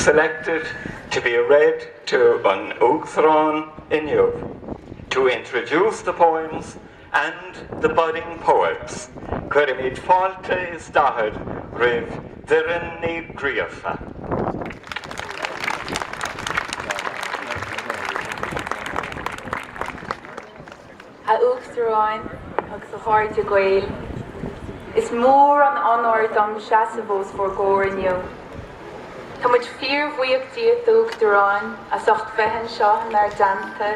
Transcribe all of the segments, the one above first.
selected to be read to an Uachtaráin Inniu to introduce the poems and the budding poets. Cuirimid fáilte is dahad riv dhirin ní gríofa. A Uachtaráin agus a háirte gael is mór an honor dom seasavos for Gorinio. Tá muid fíor bhuíochtaí a Uachtaráin as ocht bheithin seo nar danta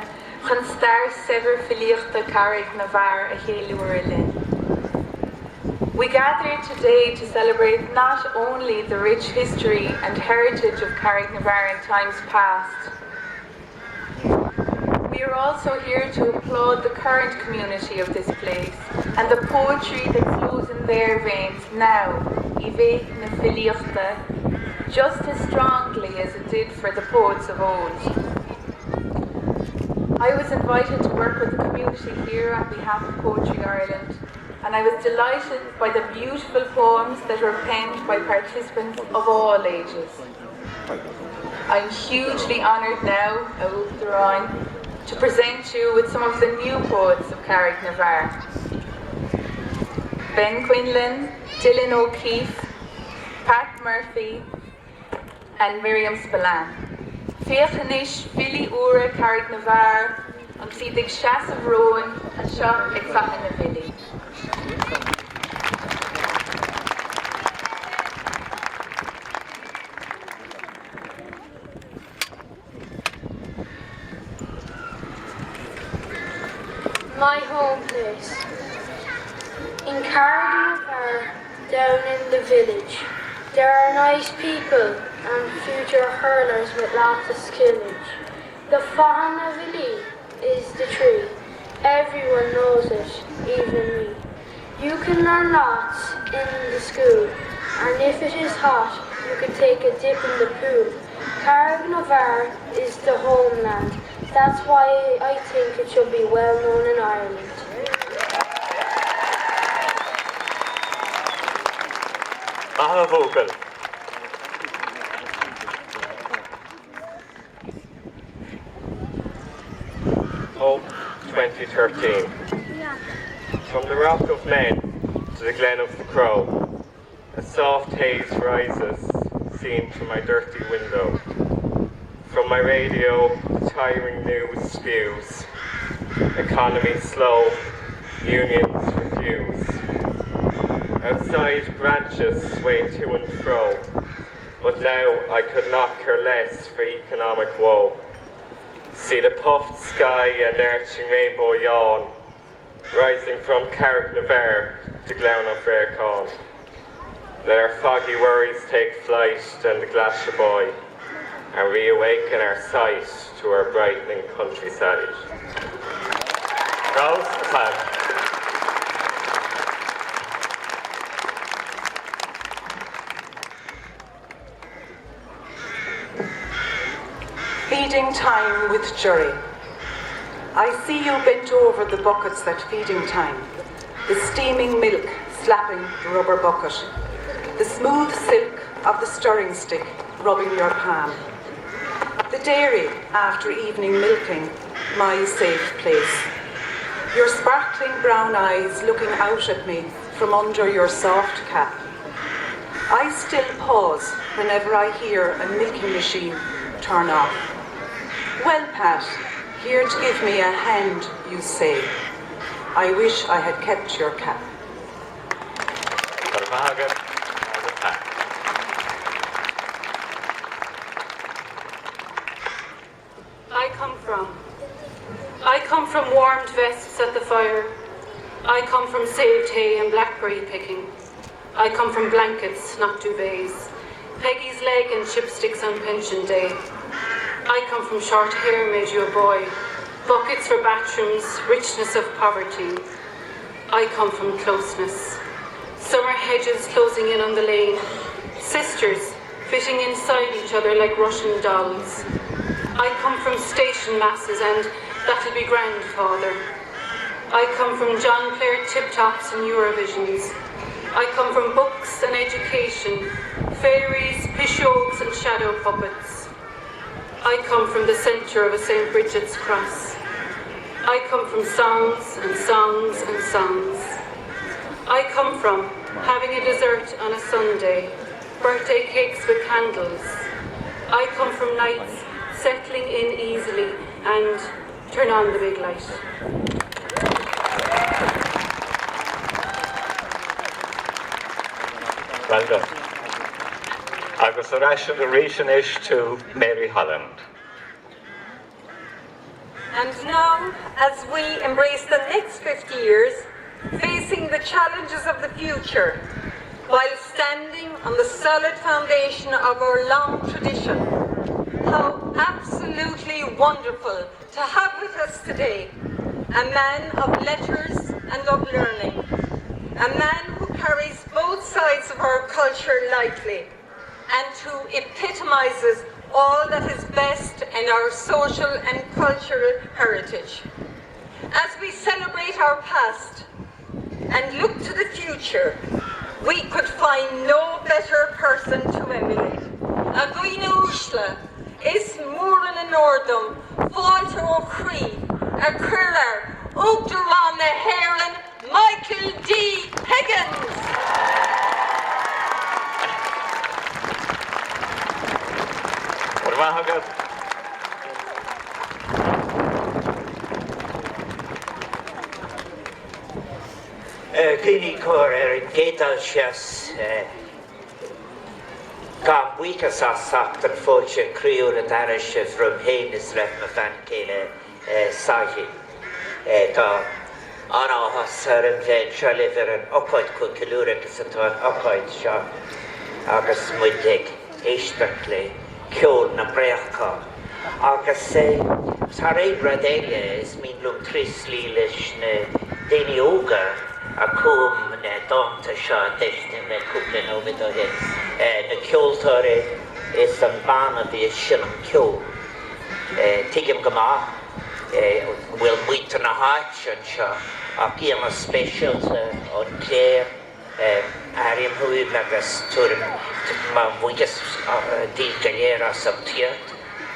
chun stair sever filíochta Carrignavar a chéiliúir linn. We gather today to celebrate not only the rich history and heritage of Carrignavar in times past. We are also here to applaud the current community of this place and the poetry that flows in their veins now, Faichi Na Bhfilí, just as strongly as it did for the poets of old. I was invited to work with the community here on behalf of Poetry Ireland, and I was delighted by the beautiful poems that were penned by participants of all ages. I'm hugely honoured now, a Uachtaráin, to present you with some of the new poets of Carrignavar. Ben Quinlan, Dylan O'Keefe, Pat Murphy, and Miriam Spillane. Faichi Na Bhfilí Carrignavar, an clídig seasamh roin an seo ag Faichi Na Bhfilí. My home place. In Carrignavar, down in the village, there are nice people and future hurlers with lots of skillage. The Faichi Na Bhfilí is the tree. Everyone knows it, even me. You can learn lots in the school, and if it is hot, you can take a dip in the pool. Carrignavar is the homeland. That's why I think it should be well known in Ireland. Maha vocal. Hope 2013. From the Rock of Men to the Glen of the Crow, a soft haze rises, seen from my dirty window. From my radio, the tiring news spews. Economy slow, unions refuse. Outside branches sway to and fro, but now I could not care less for economic woe. See the puffed sky and arching rainbow yawn, rising from Carrignavar to Glen of Faircon. Let our foggy worries take flight down the Glashboy, and reawaken our sight to our brightening countryside. Rose Cloud. Feeding time with jury. I see you bent over the buckets at feeding time, the steaming milk slapping the rubber bucket, the smooth silk of the stirring stick rubbing your palm. The dairy after evening milking, my safe place. Your sparkling brown eyes looking out at me from under your soft cap. I still pause whenever I hear a milking machine turn off. Well, Pat, here to give me a hand, you say. I wish I had kept your cap. I come from warmed vests at the fire. I come from saved hay and blackberry picking. I come from blankets, not duvets, Peggy's leg and chipsticks on pension day. I come from short hair made you a boy, buckets for bathrooms, richness of poverty. I come from closeness, summer hedges closing in on the lane, sisters fitting inside each other like Russian dolls. I come from station masses and that'll be grandfather. I come from John Player tip-tops and Eurovisions. I come from books and education, fairies, pishoges and shadow puppets. I come from the centre of a St. Bridget's cross. I come from songs and songs and songs. I come from having a dessert on a Sunday, birthday cakes with candles. I come from nights settling in easily and turn on the big light. Well done. Agus a rashin the reachinish to Mary Holland. And now, as we embrace the next 50 years, facing the challenges of the future, while standing on the solid foundation of our long tradition, how absolutely wonderful to have with us today a man of letters and of learning, a man who carries both sides of our culture lightly and who epitomizes all that is best in our social and cultural heritage. As we celebrate our past and look to the future, we could find no better person to emulate. A Gwina Ushla is Moran and Nordum, Falter O'Cree, a Curler, Ogderon the Heron, Michael D. Higgins. Gini cor gedal sias gam weekas a sacht an fótse criúr a darishe from Haynes ref ma fan céile sahi. Tá anáhas ar an bhéin seo liver an ocaid chu cilúra agus atá an ocaid seo agus muidig éisteach le ceol na breachá. Agus tar é bradéile is mín lum tris lí leis na déine óga a cúm na dámta seo deisne me cúplin ó vid ó hyn. Na ceoltar is an bána bhí sin an ceol. Tigim go má, bhfuil muintir na háit sin seo ach íam a spéisialta ón cléir arim huib agus túrim má bhuigas díl galéir as am tíart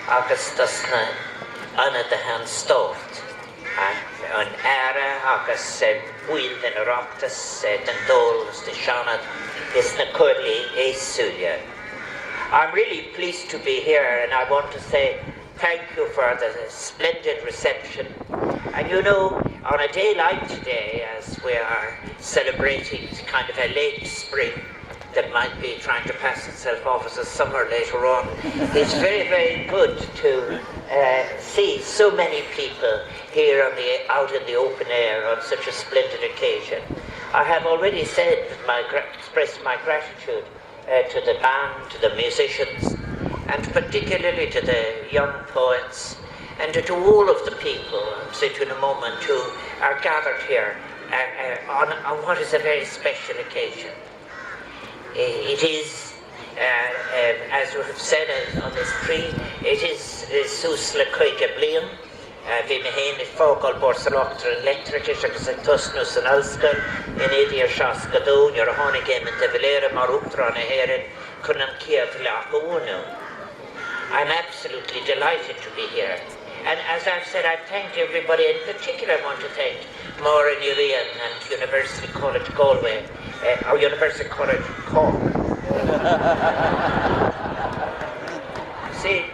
agus tas na anna de hen stóft. An era agus bhuiil den arachtas den dólas de seanad is na curly éisúlia. I'm really pleased to be here and I want to say thank you for the splendid reception. And you know, on a day like today, as we are celebrating kind of a late spring that might be trying to pass itself off as a summer later on, it's very, very good to see so many people here out in the open air on such a splendid occasion. I have already said expressed my gratitude to the band, to the musicians, and particularly to the young poets, and to all of the people, I'll say to in a moment, who are gathered here on what is a very special occasion. It is, as we have said on this tree, it is Sus le Coige Bliam, vi me hen I fógal borsalachtar an letricis agus an tusnus an alscal, in idir shas gadún, your honig em and devilera mar uptra na herin, kunan kia tlachaunu. I'm absolutely delighted to be here. And as I've said, I've thanked everybody. In particular, I want to thank Maura Nurian and University College Galway, or University College Cork. See,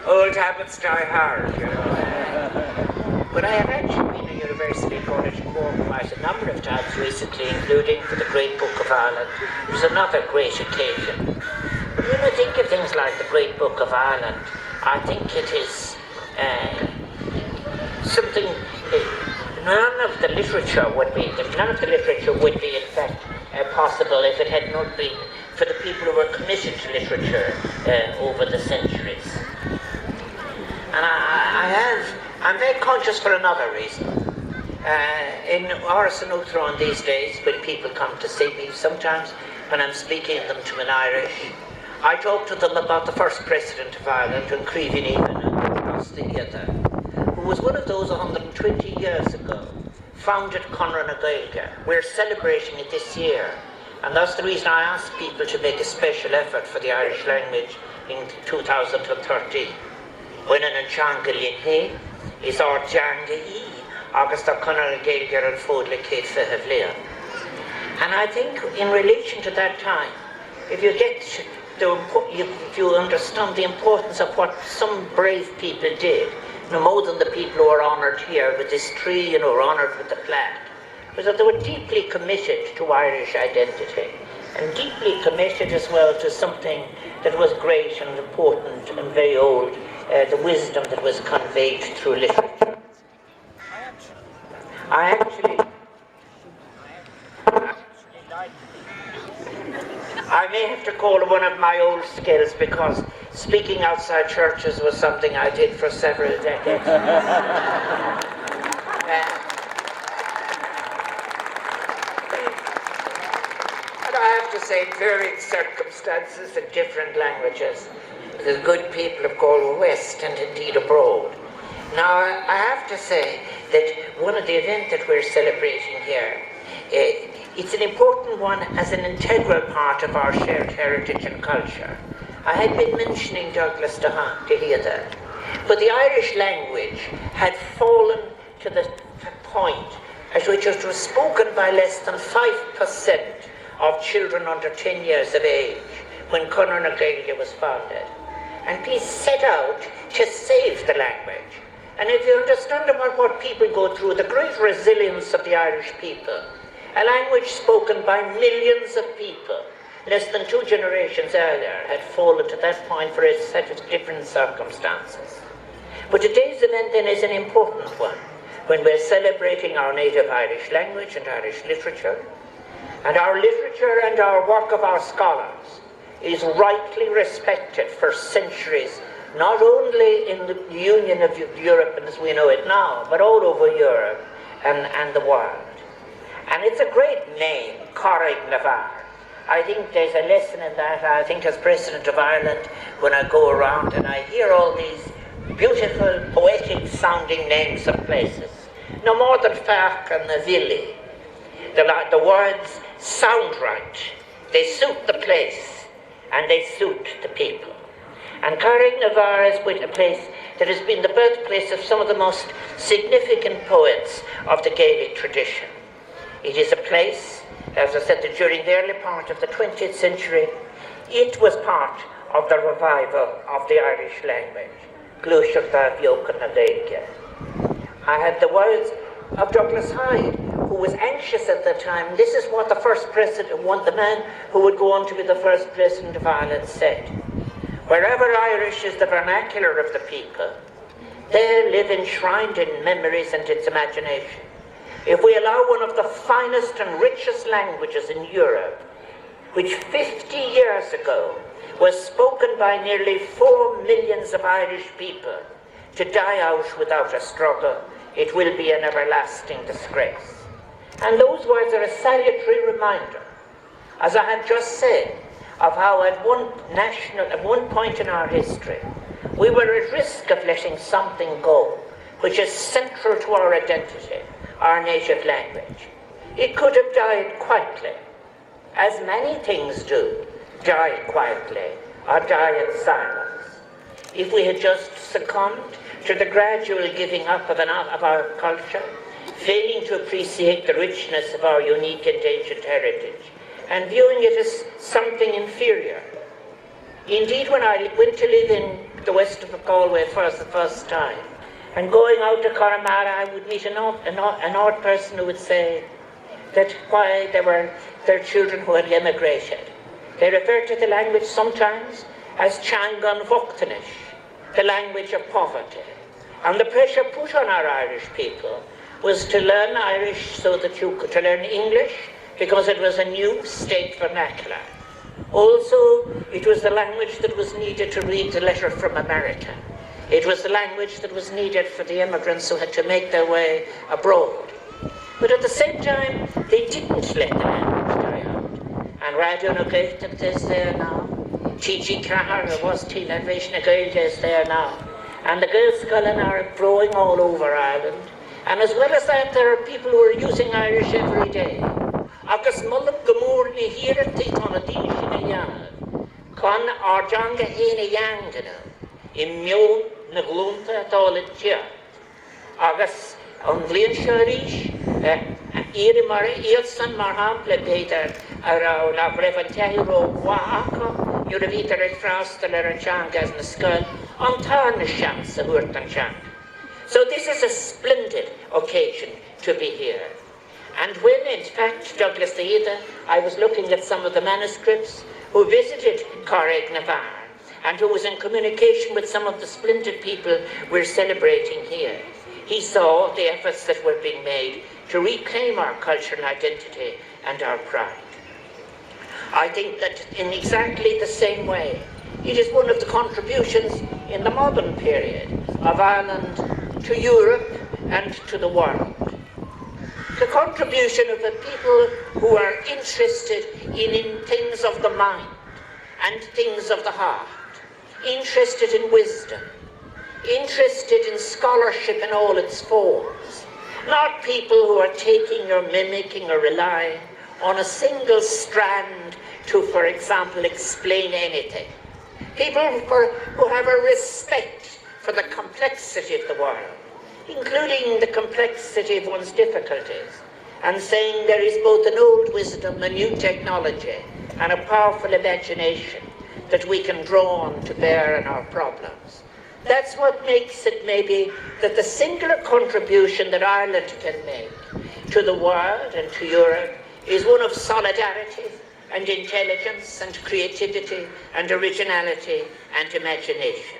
old habits die hard, you know. But I have actually been at University College Cork quite a number of times recently, including for the Great Book of Ireland. It was another great occasion. But when I think of things like the Great Book of Ireland, I think it is something none of the literature would be in fact possible if it had not been for the people who were committed to literature over the centuries. And I'm very conscious for another reason. In Áras an Uachtaráin these days, when people come to see me, sometimes when I'm speaking to them to an Irish, I talk to them about the first President of Ireland, and who was one of those 120 years ago, founded Conradh na Gaeilge. We're celebrating it this year, And that's the reason I ask people to make a special effort for the Irish language in 2013. When an Changa Linhe is our Changa E, August O'Connor Gailger and Fodle Kate Fehavlea. And I think in relation to that time, if you understand the importance of what some brave people did, no more than the people who are honoured here with this tree, or honoured with the flag, was that they were deeply committed to Irish identity and deeply committed as well to something that was great and important and very old, the wisdom that was conveyed through literature. I may have to call it one of my old skills, because speaking outside churches was something I did for several decades. And I have to say, in varying circumstances and different languages, the good people of Galway West and indeed abroad. Now, I have to say that one of the events that we're celebrating here, it's an important one as an integral part of our shared heritage and culture. I had been mentioning Douglas DeHaan to hear that. But the Irish language had fallen to the point at which it was spoken by less than 5% of children under 10 years of age when Conor na Gaeilge was founded. And he set out to save the language. And if you understand about what people go through, the great resilience of the Irish people, a language spoken by millions of people, less than 2 generations earlier, had fallen to that point for a set of different circumstances. But today's event then is an important one, when we're celebrating our native Irish language and Irish literature, and our literature and our work of our scholars is rightly respected for centuries, not only in the Union of Europe as we know it now, but all over Europe and the world. And it's a great name, Carrignavar. I think there's a lesson in that. I think as President of Ireland, when I go around and I hear all these beautiful, poetic sounding names of places, no more than Faichi Na Bhfilí. The words sound right. They suit the place and they suit the people. And Carrignavar is a place that has been the birthplace of some of the most significant poets of the Gaelic tradition. It is a place, as I said, that during the early part of the 20th century, it was part of the revival of the Irish language. I had the words of Douglas Hyde, who was anxious at the time. This is what the first president, the man who would go on to be the first president of Ireland, said. Wherever Irish is the vernacular of the people, there live enshrined in memories and its imagination. If we allow one of the finest and richest languages in Europe, which 50 years ago was spoken by nearly 4 million of Irish people, to die out without a struggle, it will be an everlasting disgrace. And those words are a salutary reminder, as I have just said, of how at one point in our history, we were at risk of letting something go, which is central to our identity, our native language. It could have died quietly, as many things do, die quietly, or die in silence. If we had just succumbed to the gradual giving up of our culture, failing to appreciate the richness of our unique and ancient heritage, and viewing it as something inferior. Indeed, when I went to live in the west of Galway for the first time, and going out to Carrignavar, I would meet an odd person who would say that why there were their children who had emigrated. They referred to the language sometimes as Changan Vochtanish, the language of poverty. And the pressure put on our Irish people was to learn Irish so that you could learn English, because it was a new state vernacular. Also, it was the language that was needed to read the letter from America. It was the language that was needed for the immigrants who had to make their way abroad. But at the same time, they didn't let the language die out. And Radio na Gaeltach is there now. T.G. Cahar, who was Tina Faichi Na Bhfilí, is there now. And the Gaelscoileann are growing all over Ireland. And as well as that, there are people who are using Irish every day. agus mullen gemoer ni hier het aan het dienst in jaar. Kan arjanga heen jangene in mjoon na glunte het al het tja. Agus an vlein sharish ere mar eersan mar hample beter ar na brevantero waaka jure viter het fraasteler en changas na skull on tarne chance hoort an chang. So this is a splendid occasion to be here. And when, in fact, Douglas Theatre, I was looking at some of the manuscripts, who visited Carrignavar, and who was in communication with some of the splendid people we're celebrating here, he saw the efforts that were being made to reclaim our cultural identity and our pride. I think that in exactly the same way, it is one of the contributions in the modern period of Ireland to Europe and to the world. The contribution of the people who are interested in things of the mind and things of the heart, interested in wisdom, interested in scholarship in all its forms, not people who are taking or mimicking or relying on a single strand to, for example, explain anything. People who have a respect for the complexity of the world, including the complexity of one's difficulties, and saying there is both an old wisdom, a new technology, and a powerful imagination that we can draw on to bear in our problems. That's what makes it maybe that the singular contribution that Ireland can make to the world and to Europe is one of solidarity and intelligence and creativity and originality and imagination.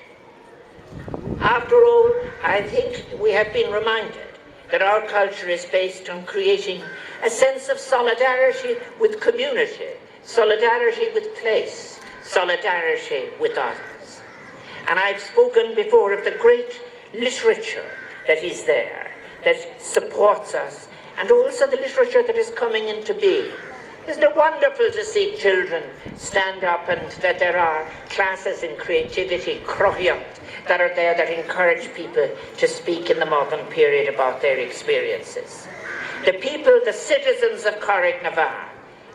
After all, I think we have been reminded that our culture is based on creating a sense of solidarity with community, solidarity with place, solidarity with others. And I've spoken before of the great literature that is there, that supports us, and also the literature that is coming into being. Isn't it wonderful to see children stand up and that there are classes in creativity, crohiant, that are there that encourage people to speak in the modern period about their experiences. The people, the citizens of Carrignavar,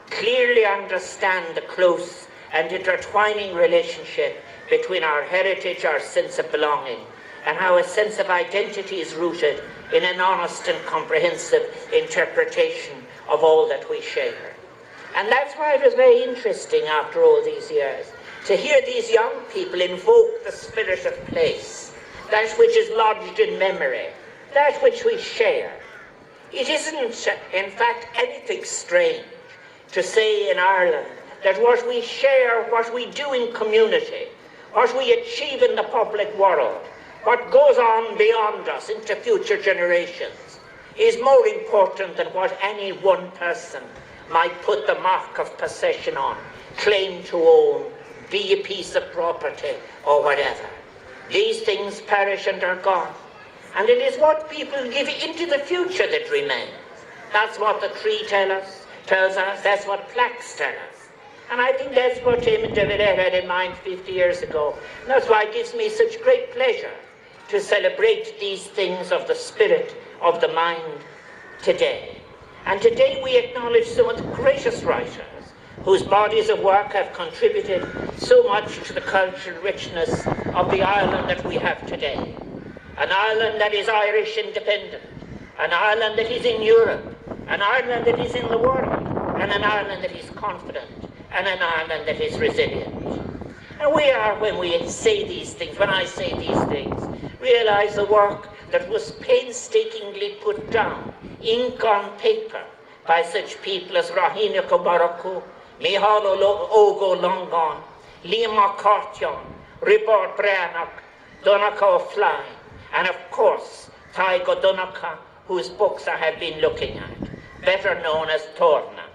clearly understand the close and intertwining relationship between our heritage, our sense of belonging, and how a sense of identity is rooted in an honest and comprehensive interpretation of all that we share. And that's why it was very interesting after all these years to hear these young people invoke the spirit of place, that which is lodged in memory, that which we share. It isn't, in fact, anything strange to say in Ireland that what we share, what we do in community, what we achieve in the public world, what goes on beyond us into future generations, is more important than what any one person might put the mark of possession on, claim to own, be a piece of property or whatever. These things perish and are gone. And it is what people give into the future that remains. That's what the tree tells us, that's what plaques tell us. And I think that's what James David had in mind 50 years ago. And that's why it gives me such great pleasure to celebrate these things of the spirit of the mind today. And today we acknowledge some of the greatest writers whose bodies of work have contributed so much to the cultural richness of the Ireland that we have today. An Ireland that is Irish independent, an Ireland that is in Europe, an Ireland that is in the world, and an Ireland that is confident, and an Ireland that is resilient. And we are, when we say these things, when I say these things, realize the work that was painstakingly put down, ink on paper, by such people as Faichi Na Bhfilí, Mícheál Ógo Longan, Liam Cartion, Ribord Branach, Donnacha O'Fly, and of course, Taigo Donnacha, whose books I have been looking at, better known as Torna.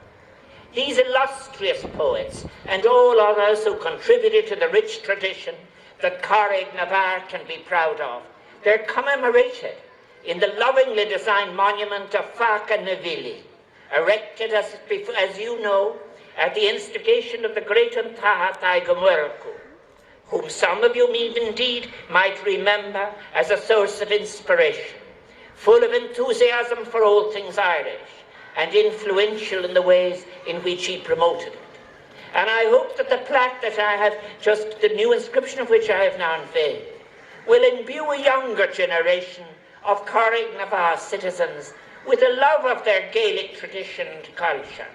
These illustrious poets, and all others who contributed to the rich tradition that Carrignavar can be proud of, they're commemorated in the lovingly designed monument of Faichi Na Bhfilí, erected, as you know, at the instigation of the great Taha Carrignavar, whom some of you indeed might remember as a source of inspiration, full of enthusiasm for all things Irish, and influential in the ways in which he promoted it. And I hope that the plaque that I have, just the new inscription of which I have now unveiled, will imbue a younger generation of Carrignavar citizens with a love of their Gaelic tradition and culture,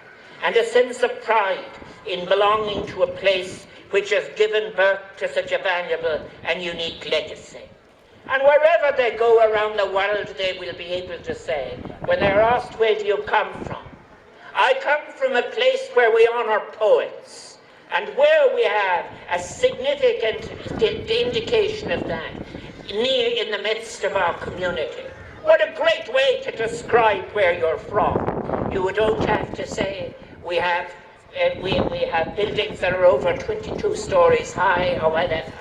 and a sense of pride in belonging to a place which has given birth to such a valuable and unique legacy. And wherever they go around the world, they will be able to say, when they're asked, where do you come from? I come from a place where we honour poets, and where we have a significant indication of that near in the midst of our community. What a great way to describe where you're from. You don't have to say we have buildings that are over 22 stories high or whatever.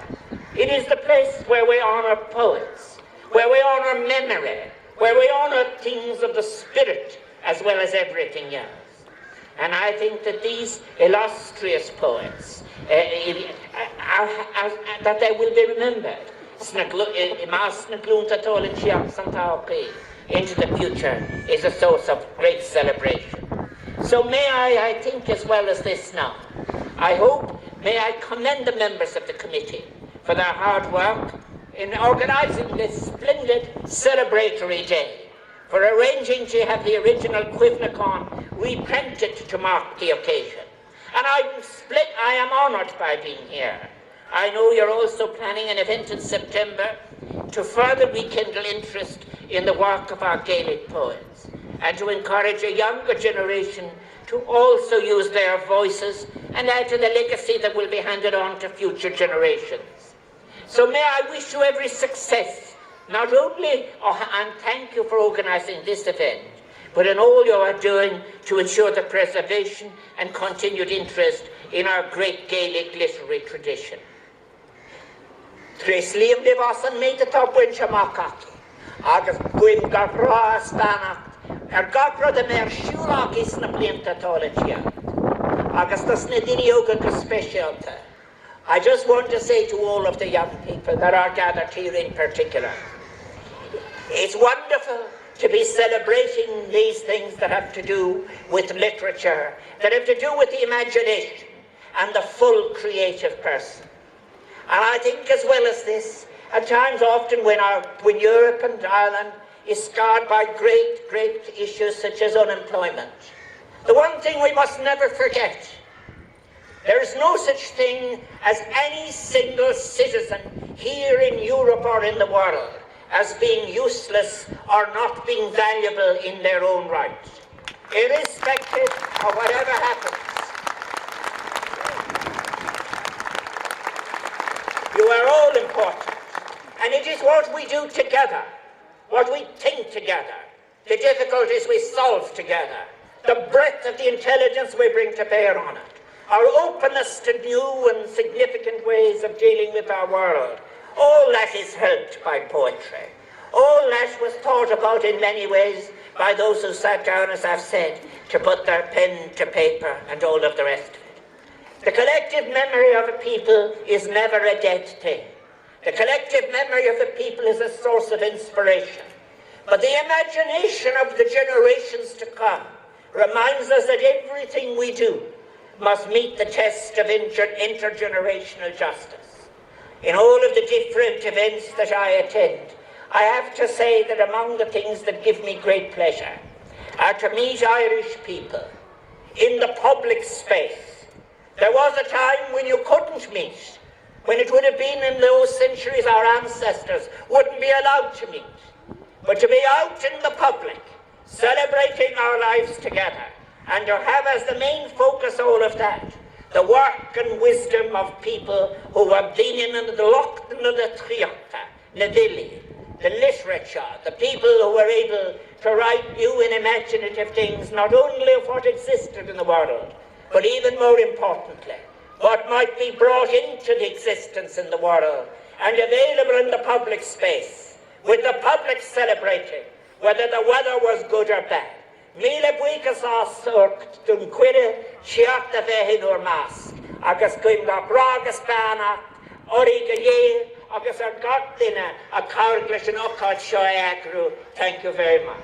It is the place where we honour poets, where we honour memory, where we honour things of the spirit as well as everything else. And I think that these illustrious poets, that they will be remembered into the future is a source of great celebration. So may I think as well as this now, may I commend the members of the committee for their hard work in organising this splendid celebratory day, for arranging to have the original Cuivnacán reprinted to mark the occasion. And I am honoured by being here. I know you're also planning an event in September to further rekindle interest in the work of our Gaelic poets, and to encourage a younger generation to also use their voices and add to the legacy that will be handed on to future generations. So may I wish you every success, not only, and thank you for organising this event, but in all you are doing to ensure the preservation and continued interest in our great Gaelic literary tradition. Tres liam de vasan meid atá buinte amachach, agus guim gabra spanach, gabra de mer siúlach is na blianta tála tíad. Agus tas na dini óga go specialta. I just want to say to all of the young people that are gathered here in particular, it's wonderful to be celebrating these things that have to do with literature, that have to do with the imagination and the full creative person. And I think as well as this, at times often when Europe and Ireland is scarred by great issues such as unemployment, the one thing we must never forget, there is no such thing as any single citizen here in Europe or in the world as being useless or not being valuable in their own right, irrespective of whatever happens. You are all important, and it is what we do together, what we think together, the difficulties we solve together, the breadth of the intelligence we bring to bear on it, our openness to new and significant ways of dealing with our world. All that is helped by poetry. All that was thought about in many ways by those who sat down, as I've said, to put their pen to paper and all of the rest of it. The collective memory of a people is never a dead thing. The collective memory of the people is a source of inspiration. But the imagination of the generations to come reminds us that everything we do must meet the test of intergenerational justice. In all of the different events that I attend, I have to say that among the things that give me great pleasure are to meet Irish people in the public space. There was a time when you couldn't meet, when it would have been in those centuries our ancestors wouldn't be allowed to meet. But to be out in the public, celebrating our lives together, and to have as the main focus all of that, the work and wisdom of people who have been in the Loch and the Triota, Na Bhfilí, the literature, the people who were able to write new and imaginative things, not only of what existed in the world, but even more importantly, what might be brought into the existence in the world and available in the public space, with the public celebrating whether the weather was good or bad. Míle buíochas ásocht dún cuire seacht a bheithin o'r mas, agus goim ga bragas banach, orí go léir, agus ar gach duine a cabhar leis an ócáid seo éacrú. Thank you very much.